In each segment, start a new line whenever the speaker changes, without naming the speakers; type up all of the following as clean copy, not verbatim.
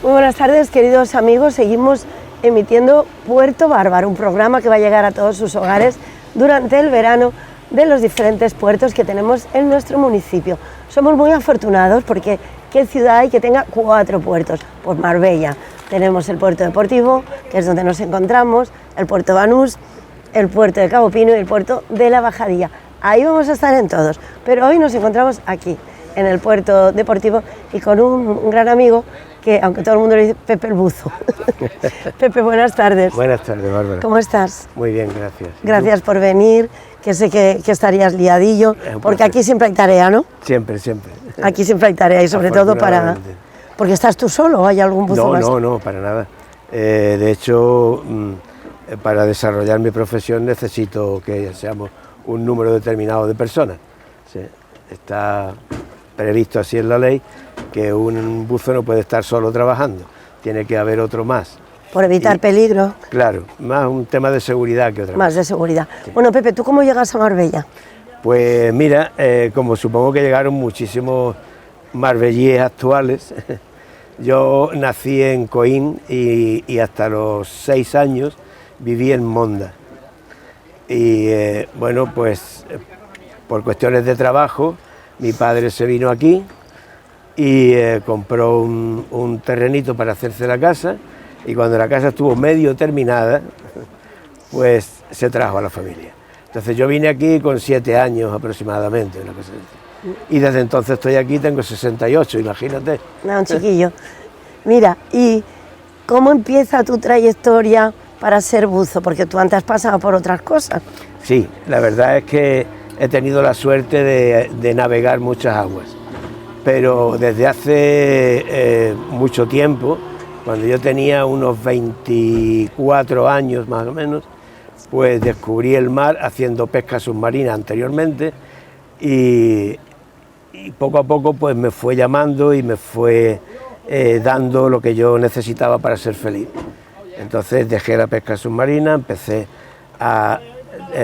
Muy buenas tardes, queridos amigos. Seguimos emitiendo Puerto Bárbaro, un programa que va a llegar a todos sus hogares durante el verano de los diferentes puertos que tenemos en nuestro municipio. Somos muy afortunados porque qué ciudad hay que tenga 4 puertos. Pues Marbella, tenemos el puerto deportivo, que es donde nos encontramos, el puerto Banús, el puerto de Cabo Pino y el puerto de La Bajadilla. Ahí vamos a estar en todos, pero hoy nos encontramos aquí, en el puerto deportivo, y con un gran amigo que, aunque todo el mundo le dice Pepe el Buzo. Pepe, buenas tardes.
Buenas tardes, Bárbara.
¿Cómo estás?
Muy bien, gracias.
Gracias por venir, que sé que estarías liadillo, porque aquí siempre hay tarea, ¿no?
Siempre, siempre.
Aquí siempre hay tarea, y sobre todo para... ¿Porque estás tú solo o hay algún buzo más?
No, para nada. De hecho, para desarrollar mi profesión necesito que seamos un número determinado de personas. Sí, está previsto así en la ley que un buzo no puede estar solo trabajando, tiene que haber otro más.
Por evitar peligro.
Claro, más un tema de seguridad que otra cosa.
Más de seguridad. Sí. Bueno, Pepe, ¿tú cómo llegas a Marbella?
Pues mira, como supongo que llegaron muchísimos marbellíes actuales, yo nací en Coín y hasta los 6 años viví en Monda. Y bueno, pues por cuestiones de trabajo, mi padre se vino aquí y compró un terrenito para hacerse la casa, y cuando la casa estuvo medio terminada, pues se trajo a la familia. Entonces yo vine aquí con 7 años aproximadamente, una cosa así. Y desde entonces estoy aquí, tengo 68, imagínate.
No, un chiquillo. Mira, ¿y cómo empieza tu trayectoria para ser buzo? Porque tú antes has pasado por otras cosas.
Sí, la verdad es que he tenido la suerte de navegar muchas aguas, pero desde hace mucho tiempo, cuando yo tenía unos 24 años más o menos, pues descubrí el mar haciendo pesca submarina anteriormente, y poco a poco pues me fue llamando y me fue dando lo que yo necesitaba para ser feliz. Entonces dejé la pesca submarina, empecé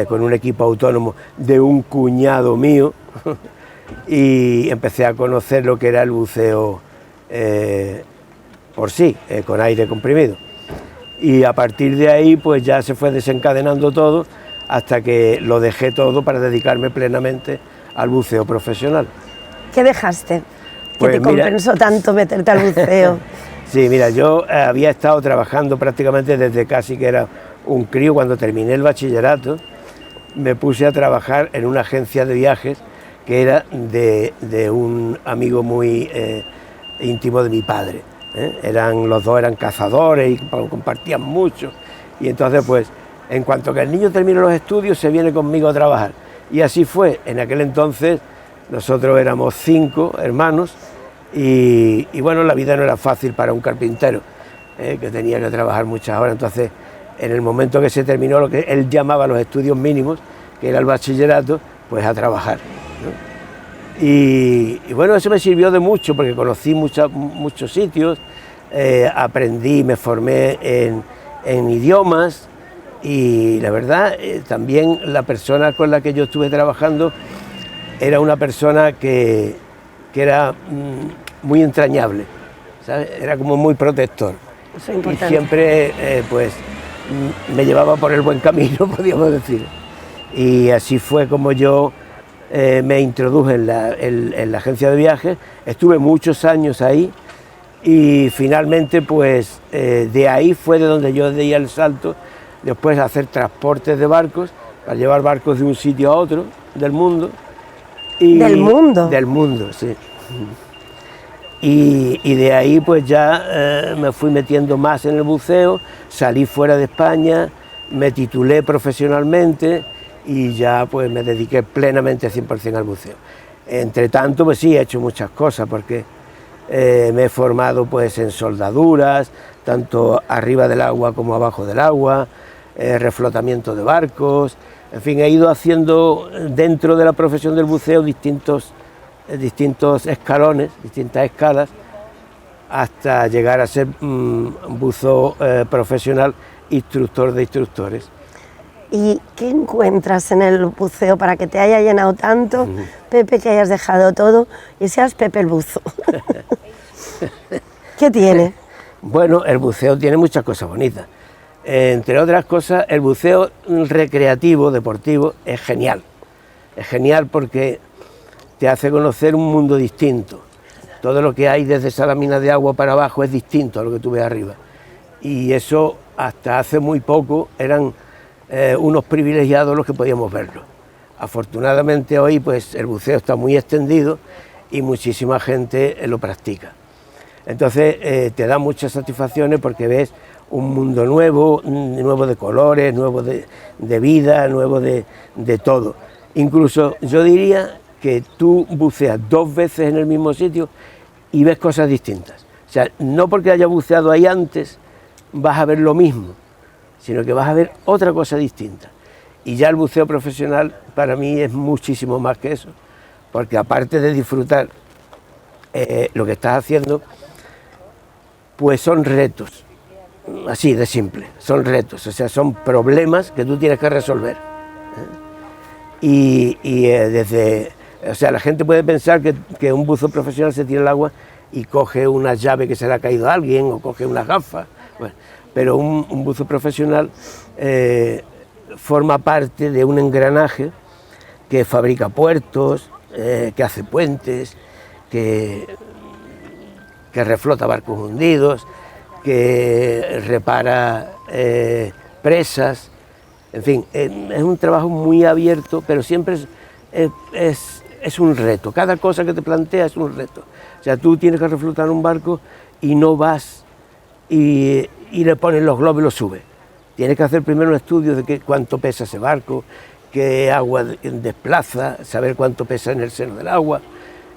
con un equipo autónomo de un cuñado mío y empecé a conocer lo que era el buceo por sí, con aire comprimido. Y a partir de ahí pues ya se fue desencadenando todo hasta que lo dejé todo para dedicarme plenamente al buceo profesional.
¿Qué dejaste?
Pues
¿Qué te compensó tanto meterte al buceo?
Sí, mira, yo había estado trabajando prácticamente desde casi que era un crío. Cuando terminé el bachillerato me puse a trabajar en una agencia de viajes que era de un amigo muy íntimo de mi padre. Los dos eran cazadores y compartían mucho, y entonces pues en cuanto que el niño terminó los estudios se viene conmigo a trabajar, y así fue. En aquel entonces nosotros éramos 5 hermanos y bueno, la vida no era fácil para un carpintero, que tenía que trabajar muchas horas. Entonces en el momento que se terminó lo que él llamaba los estudios mínimos, que era el bachillerato, pues a trabajar, ¿no? Y bueno, eso me sirvió de mucho porque conocí muchos sitios, aprendí, me formé en idiomas, y la verdad también la persona con la que yo estuve trabajando era una persona que era muy entrañable, ¿sabes? Era como muy protector.
Eso es importante.
Y siempre pues me llevaba por el buen camino, podríamos decir. Y así fue como yo me introduje en la agencia de viajes. Estuve muchos años ahí y finalmente pues de ahí fue de donde yo di el salto después a hacer transportes de barcos, para llevar barcos de un sitio a otro del mundo.
¿Del mundo?
Del mundo, sí. Y de ahí pues ya me fui metiendo más en el buceo, salí fuera de España, me titulé profesionalmente y ya pues me dediqué plenamente 100% al buceo. Entre tanto, pues sí, he hecho muchas cosas, porque me he formado pues en soldaduras, tanto arriba del agua como abajo del agua, reflotamiento de barcos, en fin, he ido haciendo dentro de la profesión del buceo distintos escalones, distintas escalas, hasta llegar a ser buzo profesional, instructor de instructores.
¿Y qué encuentras en el buceo para que te haya llenado tanto, Pepe, que hayas dejado todo y seas Pepe el Buzo? ¿Qué tiene?
Bueno, el buceo tiene muchas cosas bonitas. Entre otras cosas, el buceo recreativo, deportivo, es genial. Es genial porque te hace conocer un mundo distinto. Todo lo que hay desde esa lámina de agua para abajo es distinto a lo que tú ves arriba. Y eso hasta hace muy poco eran unos privilegiados los que podíamos verlo. Afortunadamente hoy pues el buceo está muy extendido y muchísima gente lo practica. Entonces te da muchas satisfacciones porque ves un mundo nuevo, nuevo de colores, nuevo de vida, nuevo de todo. Incluso yo diría que tú buceas 2 veces en el mismo sitio y ves cosas distintas. O sea, no porque haya buceado ahí antes vas a ver lo mismo, sino que vas a ver otra cosa distinta. Y ya el buceo profesional para mí es muchísimo más que eso, porque aparte de disfrutar lo que estás haciendo, pues son retos, así de simple, son retos, o sea, son problemas que tú tienes que resolver. O sea, la gente puede pensar que un buzo profesional se tira al agua y coge una llave que se le ha caído a alguien o coge unas gafas, bueno, pero un buzo profesional forma parte de un engranaje que fabrica puertos, que hace puentes, que reflota barcos hundidos, que repara presas, en fin, es un trabajo muy abierto, pero siempre es un reto. Cada cosa que te plantea es un reto. O sea, tú tienes que reflotar un barco y no vas y le pones los globos y lo subes. Tienes que hacer primero un estudio de cuánto pesa ese barco, qué agua desplaza, saber cuánto pesa en el seno del agua,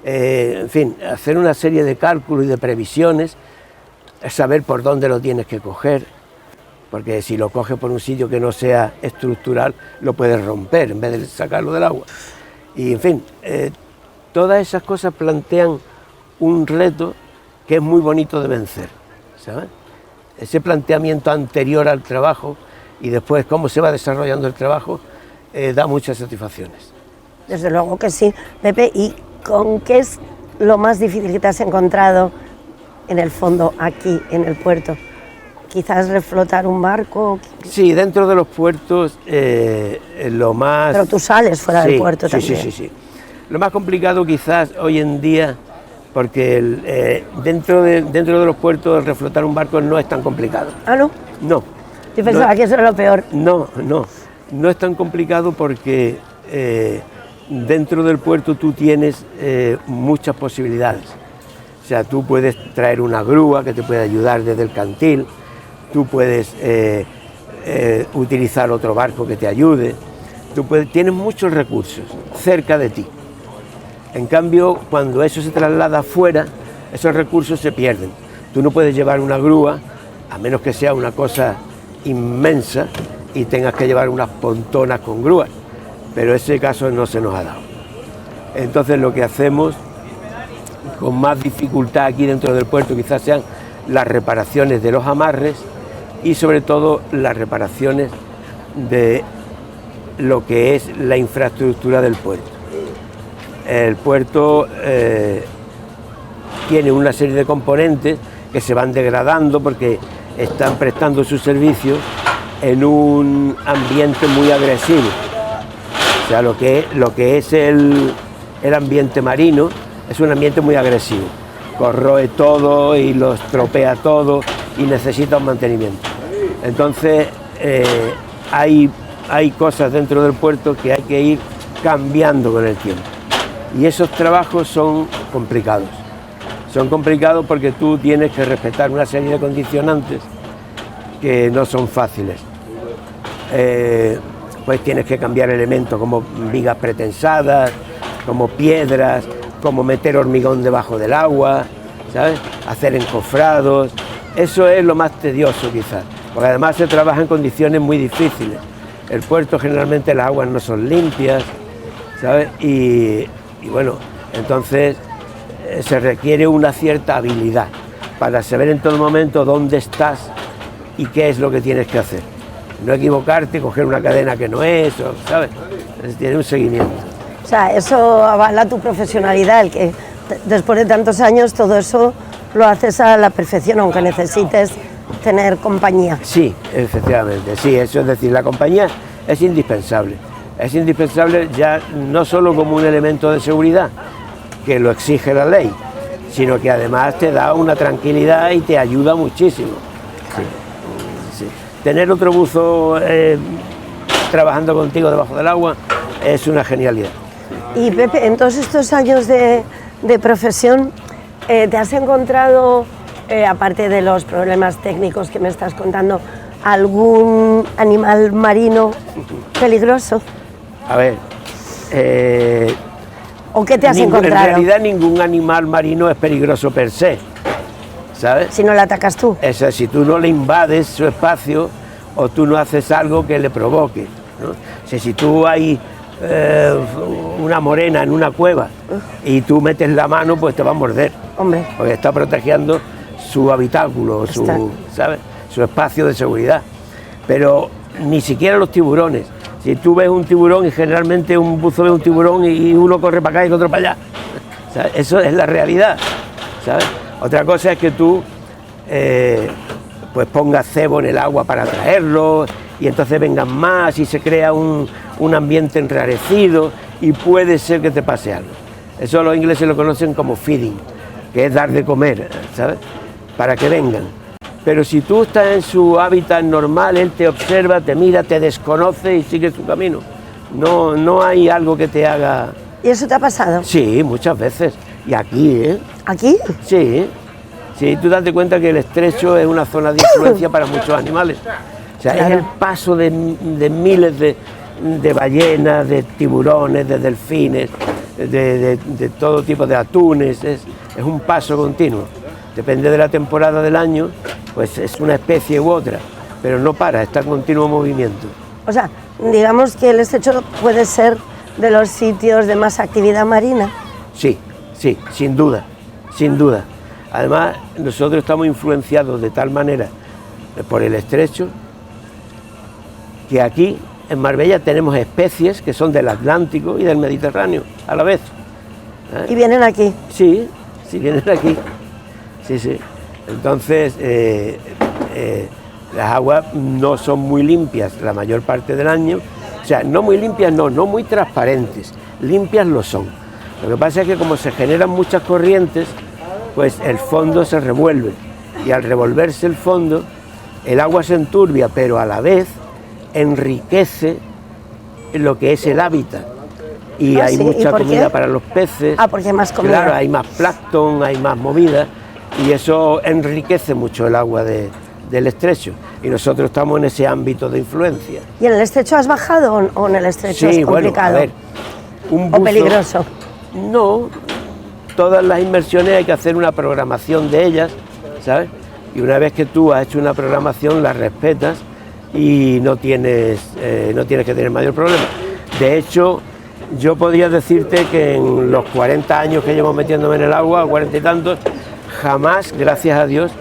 en fin, hacer una serie de cálculos y de previsiones, saber por dónde lo tienes que coger, porque si lo coges por un sitio que no sea estructural, lo puedes romper en vez de sacarlo del agua. Y en fin, todas esas cosas plantean un reto que es muy bonito de vencer, ¿sabes? Ese planteamiento anterior al trabajo y después cómo se va desarrollando el trabajo da muchas satisfacciones.
Desde luego que sí, Pepe. ¿Y con qué es lo más difícil que te has encontrado en el fondo aquí, en el puerto? Quizás reflotar un barco.
Sí, dentro de los puertos lo más...
Pero tú sales fuera del puerto también.
Sí. Lo más complicado quizás hoy en día, porque dentro de los puertos reflotar un barco no es tan complicado.
¿Ah, no?
No.
Yo pensaba que eso era lo peor.
No es tan complicado porque dentro del puerto tú tienes muchas posibilidades. O sea, tú puedes traer una grúa que te puede ayudar desde el cantil, tú puedes utilizar otro barco que te ayude, tienes muchos recursos cerca de ti. En cambio, cuando eso se traslada afuera, esos recursos se pierden. Tú no puedes llevar una grúa, a menos que sea una cosa inmensa y tengas que llevar unas pontonas con grúas, pero ese caso no se nos ha dado. Entonces lo que hacemos con más dificultad aquí dentro del puerto quizás sean las reparaciones de los amarres y sobre todo las reparaciones de lo que es la infraestructura del puerto. El puerto tiene una serie de componentes que se van degradando porque están prestando sus servicios en un ambiente muy agresivo. O sea, lo que es el ambiente marino es un ambiente muy agresivo. Corroe todo y lo estropea todo y necesita un mantenimiento. Entonces hay cosas dentro del puerto que hay que ir cambiando con el tiempo. Y esos trabajos son complicados. Son complicados porque tú tienes que respetar una serie de condicionantes que no son fáciles. Pues tienes que cambiar elementos como vigas pretensadas, como piedras, como meter hormigón debajo del agua, ¿sabes? Hacer encofrados. Eso es lo más tedioso quizás, porque además se trabaja en condiciones muy difíciles. El puerto generalmente las aguas no son limpias, ¿sabes? Y bueno, entonces se requiere una cierta habilidad para saber en todo momento dónde estás y qué es lo que tienes que hacer. No equivocarte, coger una cadena que no es, ¿sabes? Tiene un seguimiento.
O sea, eso avala tu profesionalidad, el que después de tantos años todo eso lo haces a la perfección, aunque necesites tener compañía.
Sí, efectivamente, sí, eso es decir, la compañía es indispensable ya no solo como un elemento de seguridad, que lo exige la ley, sino que además te da una tranquilidad y te ayuda muchísimo. Sí, sí. Tener otro buzo trabajando contigo debajo del agua es una genialidad.
Y Pepe, en todos estos años de profesión, ¿te has encontrado, aparte de los problemas técnicos que me estás contando, algún animal marino peligroso?
A ver,
¿o qué te has encontrado?
En realidad ningún animal marino es peligroso per se, ¿sabes?
Si no le atacas tú.
Eso es, si tú no le invades su espacio o tú no haces algo que le provoque, ¿no? O sea, si tú hay una morena en una cueva y tú metes la mano, pues te va a morder.
Hombre.
Porque está protegiendo su habitáculo, ¿sabes? Su espacio de seguridad. Pero ni siquiera los tiburones. Si tú ves un tiburón y generalmente un buzo ve un tiburón y uno corre para acá y el otro para allá, ¿sabes? Eso es la realidad, ¿sabes? Otra cosa es que tú pues pongas cebo en el agua para atraerlo y entonces vengan más y se crea un ambiente enrarecido y puede ser que te pase algo. Eso los ingleses lo conocen como feeding, que es dar de comer, ¿sabes? Para que vengan. Pero si tú estás en su hábitat normal, él te observa, te mira, te desconoce y sigue su camino. No hay algo que te haga...
¿Y eso te ha pasado?
Sí, muchas veces. Y aquí, ¿eh?
¿Aquí?
Sí. Sí, tú date cuenta que el estrecho es una zona de influencia para muchos animales. O sea, claro, es el paso de miles de ballenas, de tiburones, de delfines, de todo tipo de atunes. Es un paso continuo. Depende de la temporada del año, pues es una especie u otra, pero no para, está en continuo movimiento.
O sea, digamos que el estrecho puede ser de los sitios de más actividad marina.
Sí, sí, sin duda, sin duda. Además, nosotros estamos influenciados de tal manera por el estrecho que aquí en Marbella tenemos especies que son del Atlántico y del Mediterráneo a la vez.
¿Y vienen aquí?
Sí, sí vienen aquí. Sí, sí. Entonces, las aguas no son muy limpias la mayor parte del año. O sea, no muy limpias, no muy transparentes. Limpias lo son. Lo que pasa es que como se generan muchas corrientes, pues el fondo se revuelve. Y al revolverse el fondo, el agua se enturbia, pero a la vez enriquece lo que es el hábitat. Y hay mucha comida para los peces.
Porque hay más comida.
Claro, hay más plancton, hay más movida. Y eso enriquece mucho el agua del estrecho. Y nosotros estamos en ese ámbito de influencia.
¿Y en el estrecho has bajado o en el estrecho es complicado?
Bueno, a ver,
¿O peligroso?
No, todas las inmersiones hay que hacer una programación de ellas, ¿sabes? Y una vez que tú has hecho una programación, la respetas y no tienes que tener mayor problema. De hecho, yo podría decirte que en los 40 años que llevo metiéndome en el agua, 40 y tantos, jamás, gracias a Dios,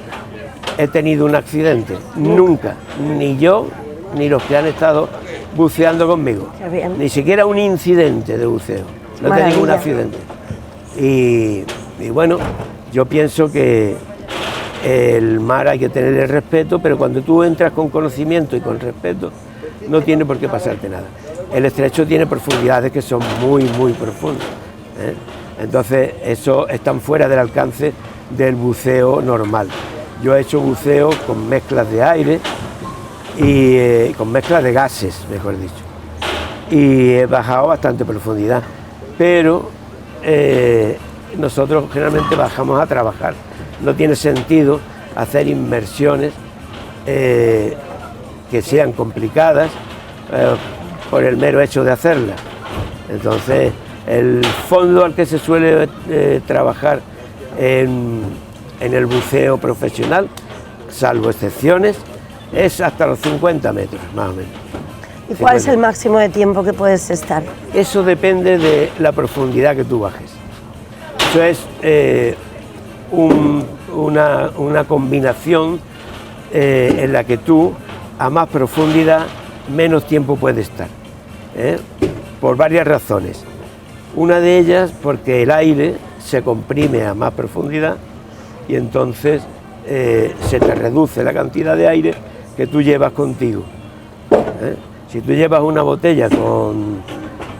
he tenido un accidente. Nunca. Ni yo, ni los que han estado buceando conmigo.
Qué bien.
Ni siquiera un incidente de buceo. No he tenido un accidente. Y bueno, yo pienso que el mar hay que tenerle respeto, pero cuando tú entras con conocimiento y con respeto, no tiene por qué pasarte nada. El estrecho tiene profundidades que son muy, muy profundas, ¿eh? Entonces, eso están fuera del alcance del buceo normal. Yo he hecho buceo con mezclas de aire y con mezclas de gases, mejor dicho. Y he bajado bastante profundidad, pero nosotros generalmente bajamos a trabajar. No tiene sentido hacer inmersiones que sean complicadas por el mero hecho de hacerlas. Entonces, el fondo al que se suele trabajar en el buceo profesional, salvo excepciones, es hasta los 50 metros, más o menos.
¿Y cuál es el máximo de tiempo que puedes estar?
Eso depende de la profundidad que tú bajes. Eso es una combinación en la que tú, a más profundidad, menos tiempo puedes estar, por varias razones. Una de ellas porque el aire se comprime a más profundidad y entonces se te reduce la cantidad de aire que tú llevas contigo. Si tú llevas una botella con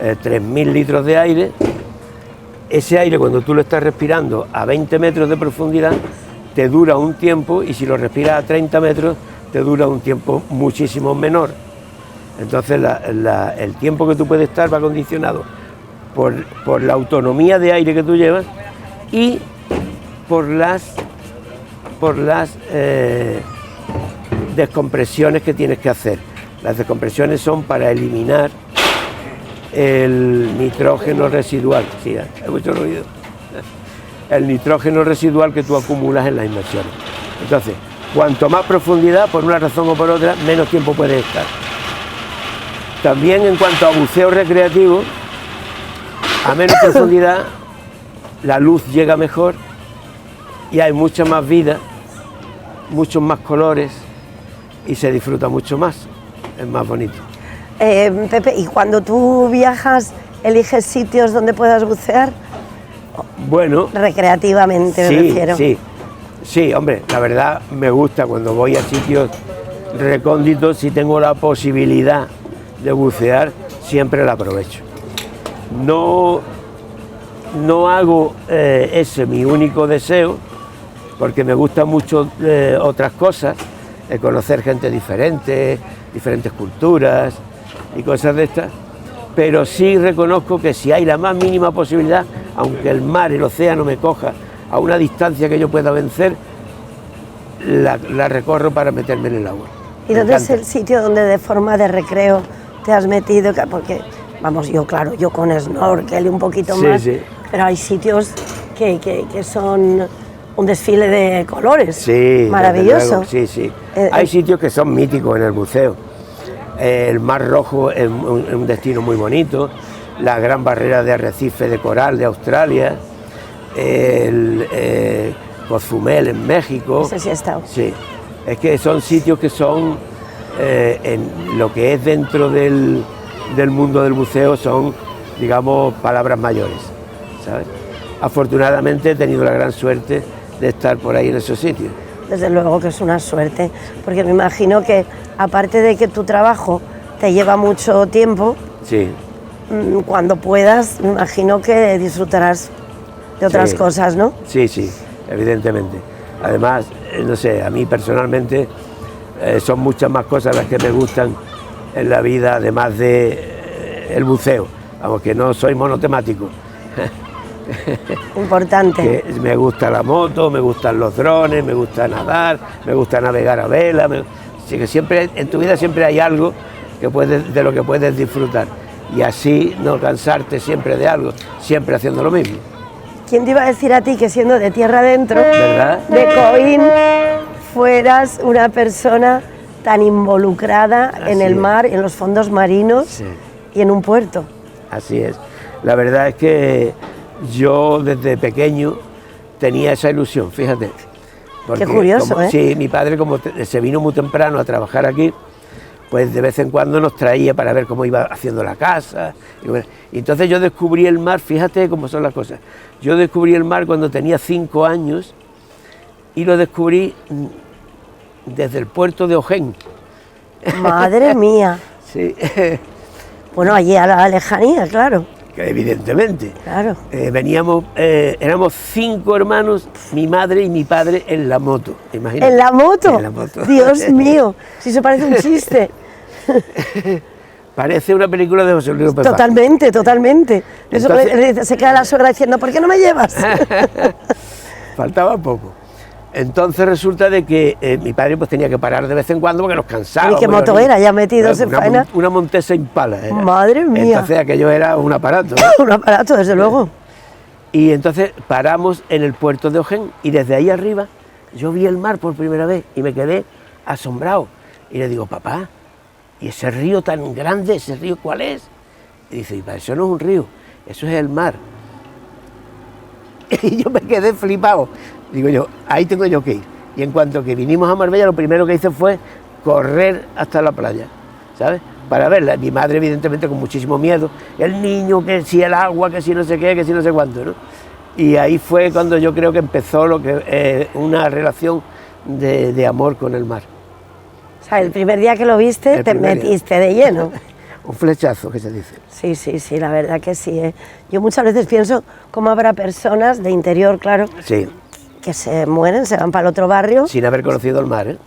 3.000 litros de aire, ese aire cuando tú lo estás respirando a 20 metros de profundidad te dura un tiempo, y si lo respiras a 30 metros te dura un tiempo muchísimo menor. Entonces el tiempo que tú puedes estar va condicionado por la autonomía de aire que tú llevas y por las descompresiones que tienes que hacer. Las descompresiones son para eliminar el nitrógeno residual. Sí, hay mucho ruido. El nitrógeno residual que tú acumulas en las inmersiones. Entonces, cuanto más profundidad, por una razón o por otra, menos tiempo puedes estar. También en cuanto a buceo recreativo, a menos profundidad, la luz llega mejor y hay mucha más vida, muchos más colores y se disfruta mucho más, es más bonito.
Pepe, ¿y cuando tú viajas, eliges sitios donde puedas bucear?
Bueno,
recreativamente me refiero.
Sí, hombre, la verdad me gusta cuando voy a sitios recónditos, si tengo la posibilidad de bucear, siempre la aprovecho. No hago ese mi único deseo, porque me gustan mucho otras cosas, conocer gente diferente, diferentes culturas y cosas de estas, pero sí reconozco que si hay la más mínima posibilidad, aunque el mar, el océano me coja a una distancia que yo pueda vencer, la recorro para meterme en el agua.
¿Y dónde es el sitio donde de forma de recreo te has metido? Porque, vamos, yo con snorkel y un poquito más, sí. Pero hay sitios que son un desfile de colores,
sí,
maravilloso.
Sí. Hay sitios que son míticos en el buceo. El Mar Rojo es un destino muy bonito, la gran barrera de arrecife de coral de Australia, Cozumel en México.
Ese sí ha estado.
Sí, es que son sitios que son, en lo que es dentro del mundo del buceo, son, digamos, palabras mayores, ¿sabes? Afortunadamente he tenido la gran suerte de estar por ahí en esos sitios.
Desde luego que es una suerte, porque me imagino que, aparte de que tu trabajo te lleva mucho tiempo,
sí,
cuando puedas, me imagino que disfrutarás de otras cosas, ¿no?
Sí, evidentemente. Además, no sé, a mí personalmente son muchas más cosas las que me gustan en la vida, además de el buceo. Vamos, que no soy monotemático.
Importante.
Que me gusta la moto, me gustan los drones, me gusta nadar, me gusta navegar a vela. Así que siempre, en tu vida siempre hay algo de lo que puedes disfrutar. Y así no cansarte siempre de algo, siempre haciendo lo mismo.
¿Quién te iba a decir a ti que, siendo de tierra adentro,
¿verdad?,
de Coín, fueras una persona tan involucrada en el mar, en los fondos marinos y en un puerto?
Así es. La verdad es que yo desde pequeño tenía esa ilusión, fíjate.
Qué curioso, ¿eh?
Sí, mi padre, como se vino muy temprano a trabajar aquí, pues de vez en cuando nos traía para ver cómo iba haciendo la casa. Y entonces yo descubrí el mar, fíjate cómo son las cosas. Yo descubrí el mar cuando tenía 5 años y lo descubrí desde el puerto de Ojén.
¡Madre mía!
Sí.
Bueno, allí a la lejanía, claro.
Evidentemente.
Claro.
Éramos 5 hermanos, mi madre y mi padre, en la moto. Imagínate.
¿En la moto?
En la moto.
Dios mío, si eso parece un chiste.
Parece una película de José Luis Pepá.
Totalmente.
Entonces,
se queda la suegra diciendo, ¿por qué no me llevas?
Faltaba poco. Entonces resulta de que mi padre pues tenía que parar de vez en cuando porque nos cansaba.
¿Y qué moto era? Ya metidos en faena.
Una Montesa Impala era.
Madre mía.
Entonces aquello era un aparato, ¿no?
Un aparato, desde luego.
Y entonces paramos en el puerto de Ojén y desde ahí arriba yo vi el mar por primera vez y me quedé asombrado. Y le digo, papá, ¿y ese río tan grande, ese río cuál es? Y dice, eso no es un río, eso es el mar. Y yo me quedé flipado. Digo yo, ahí tengo yo que ir. Y en cuanto que vinimos a Marbella, lo primero que hice fue correr hasta la playa, ¿sabes? Para verla. Mi madre, evidentemente, con muchísimo miedo. El niño, que si el agua, que si no sé qué, que si no sé cuánto, ¿no? Y ahí fue cuando yo creo que empezó una relación de amor con el mar.
O sea, el primer día que lo viste te metiste de lleno.
Un flechazo, que se dice.
Sí, sí, sí, la verdad que sí. Yo muchas veces pienso cómo habrá personas de interior, claro,
sí,
que se mueren, se van para el otro barrio.
Sin haber conocido el mar, ¿eh?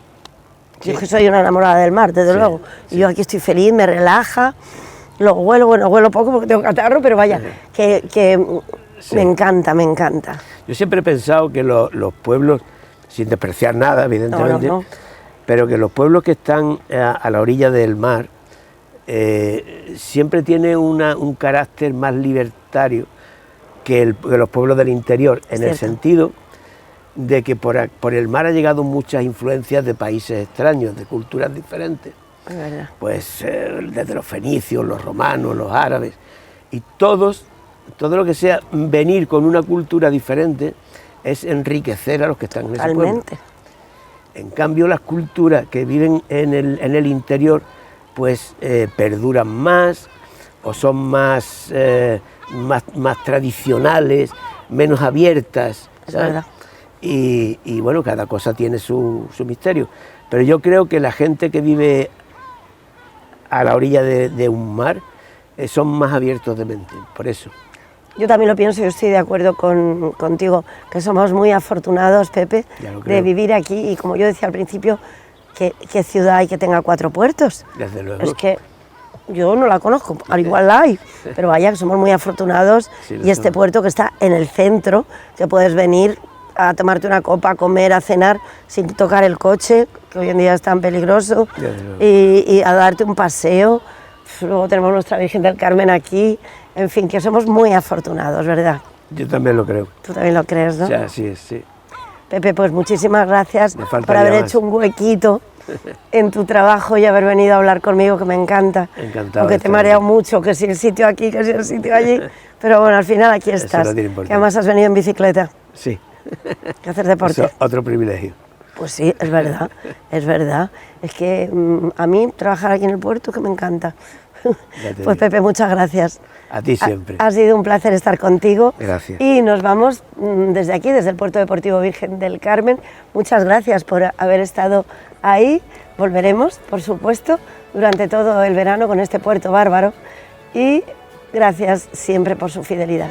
Yo que soy una enamorada del mar, desde luego.
Sí.
Y yo aquí estoy feliz, me relaja. Luego huelo, bueno, huelo poco porque tengo catarro, pero vaya, que sí. Me encanta, me encanta.
Yo siempre he pensado que los pueblos, sin despreciar nada, evidentemente,
no.
Pero que los pueblos que están a la orilla del mar siempre tienen un carácter más libertario que los pueblos del interior, en el sentido de que por el mar ha llegado muchas influencias de países extraños, de culturas diferentes.
Es verdad.
Pues desde los fenicios, los romanos, los árabes, y todo lo que sea venir con una cultura diferente es enriquecer a los que están en ese pueblo.
Totalmente.
En cambio, las culturas que viven en el interior, pues perduran más, o son más tradicionales, menos abiertas, ¿sabes?
Es verdad.
Y bueno, cada cosa tiene su misterio. Pero yo creo que la gente que vive a la orilla de un mar son más abiertos de mente, por eso.
Yo también lo pienso, yo estoy de acuerdo contigo, que somos muy afortunados, Pepe, de vivir aquí, y como yo decía al principio, ¿qué ciudad hay que tenga 4 puertos?
Desde luego.
Es que yo no la conozco, al igual la hay, pero vaya que somos muy afortunados, y este puerto que está en el centro, que puedes venir a tomarte una copa, a comer, a cenar, sin tocar el coche, que hoy en día es tan peligroso, y a darte un paseo. Luego tenemos nuestra Virgen del Carmen aquí, en fin, que somos muy afortunados, ¿verdad?
Yo también lo creo.
Tú también lo crees, ¿no?
Sí, así es, sí.
Pepe, pues muchísimas gracias por haber hecho un huequito en tu trabajo y haber venido a hablar conmigo, que me encanta.
Encantado.
Aunque te he mareado mucho, que si el sitio aquí, que si el sitio allí, pero bueno, al final aquí estás.
Eso no tiene
que
importancia.
además has venido en bicicleta.
Sí.
Que hacer deporte.
Eso, otro privilegio.
Pues sí, es verdad, es verdad. Es que a mí trabajar aquí en el puerto que me encanta. Pues Pepe, muchas gracias.
A ti siempre.
Ha sido un placer estar contigo.
Gracias.
Y nos vamos desde aquí, desde el Puerto Deportivo Virgen del Carmen. Muchas gracias por haber estado ahí. Volveremos, por supuesto, durante todo el verano con este puerto bárbaro. Y gracias siempre por su fidelidad.